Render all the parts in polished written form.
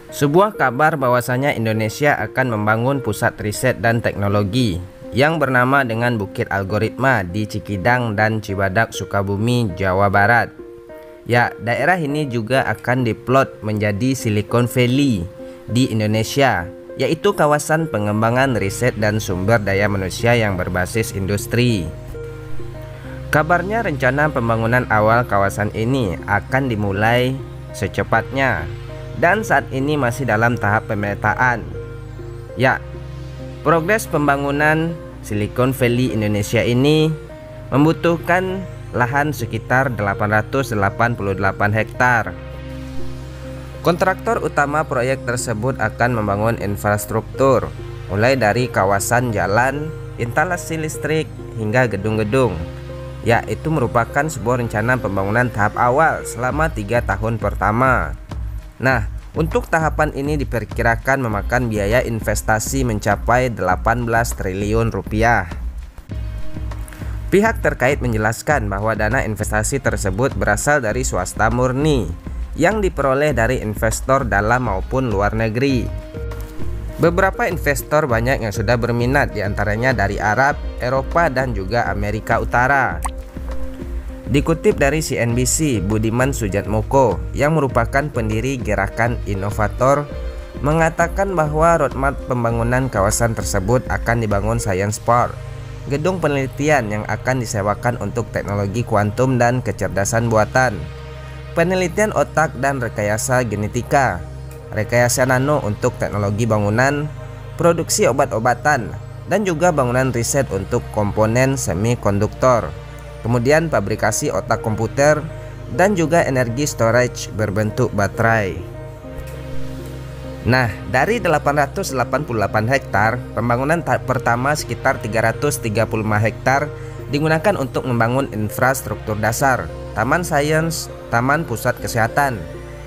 Sebuah kabar bahwasanya Indonesia akan membangun pusat riset dan teknologi yang bernama dengan Bukit Algoritma di Cikidang dan Cibadak, Sukabumi, Jawa Barat. Ya, daerah ini juga akan diplot menjadi Silicon Valley di Indonesia, yaitu kawasan pengembangan riset dan sumber daya manusia yang berbasis industri. Kabarnya rencana pembangunan awal kawasan ini akan dimulai secepatnya dan saat ini masih dalam tahap pemetaan. Ya, progres pembangunan Silicon Valley Indonesia ini membutuhkan lahan sekitar 888 hektar. Kontraktor utama proyek tersebut akan membangun infrastruktur mulai dari kawasan jalan, instalasi listrik hingga gedung-gedung. Ya, itu merupakan sebuah rencana pembangunan tahap awal selama 3 tahun pertama. Nah, untuk tahapan ini diperkirakan memakan biaya investasi mencapai 18 triliun rupiah. Pihak terkait menjelaskan bahwa dana investasi tersebut berasal dari swasta murni yang diperoleh dari investor dalam maupun luar negeri. Beberapa investor banyak yang sudah berminat, diantaranya dari Arab, Eropa, dan juga Amerika Utara. Dikutip dari CNBC, Budiman Sujatmoko yang merupakan pendiri Gerakan Inovator mengatakan bahwa roadmap pembangunan kawasan tersebut akan dibangun Science Park, gedung penelitian yang akan disewakan untuk teknologi kuantum dan kecerdasan buatan, penelitian otak dan rekayasa genetika, rekayasa nano untuk teknologi bangunan, produksi obat-obatan, dan juga bangunan riset untuk komponen semikonduktor. Kemudian pabrikasi otak komputer dan juga energi storage berbentuk baterai. Nah, dari 888 hektar, pembangunan tahap pertama sekitar 335 hektar digunakan untuk membangun infrastruktur dasar, taman sains, taman pusat kesehatan,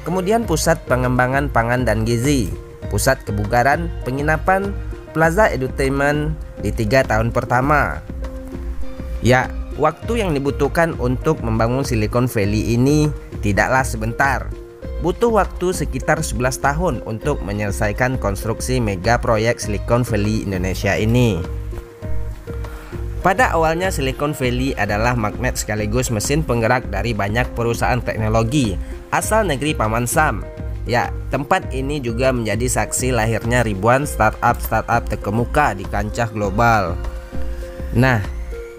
kemudian pusat pengembangan pangan dan gizi, pusat kebugaran, penginapan, plaza edutainment di 3 tahun pertama. Ya, waktu yang dibutuhkan untuk membangun Silicon Valley ini tidaklah sebentar. Butuh waktu sekitar 11 tahun untuk menyelesaikan konstruksi mega proyek Silicon Valley Indonesia ini. Pada awalnya Silicon Valley adalah magnet sekaligus mesin penggerak dari banyak perusahaan teknologi asal negeri Paman Sam. Ya, tempat ini juga menjadi saksi lahirnya ribuan startup terkemuka di kancah global. Nah,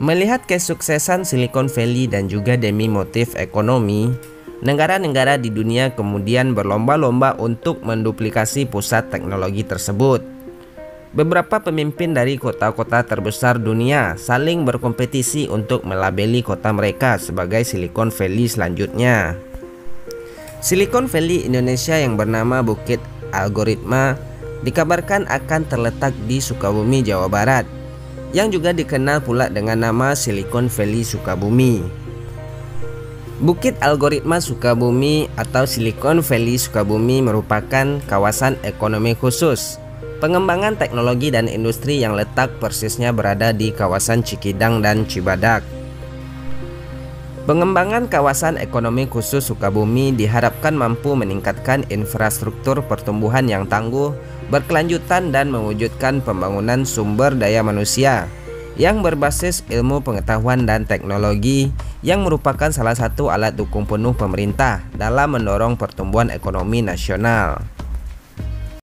melihat kesuksesan Silicon Valley dan juga demi motif ekonomi, negara-negara di dunia kemudian berlomba-lomba untuk menduplikasi pusat teknologi tersebut. Beberapa pemimpin dari kota-kota terbesar dunia saling berkompetisi untuk melabeli kota mereka sebagai Silicon Valley selanjutnya. Silicon Valley Indonesia yang bernama Bukit Algoritma dikabarkan akan terletak di Sukabumi, Jawa Barat, yang juga dikenal pula dengan nama Silicon Valley Sukabumi. Bukit Algoritma Sukabumi atau Silicon Valley Sukabumi merupakan kawasan ekonomi khusus pengembangan teknologi dan industri yang letak persisnya berada di kawasan Cikidang dan Cibadak. Pengembangan kawasan ekonomi khusus Sukabumi diharapkan mampu meningkatkan infrastruktur pertumbuhan yang tangguh, berkelanjutan dan mewujudkan pembangunan sumber daya manusia yang berbasis ilmu pengetahuan dan teknologi yang merupakan salah satu alat dukung penuh pemerintah dalam mendorong pertumbuhan ekonomi nasional.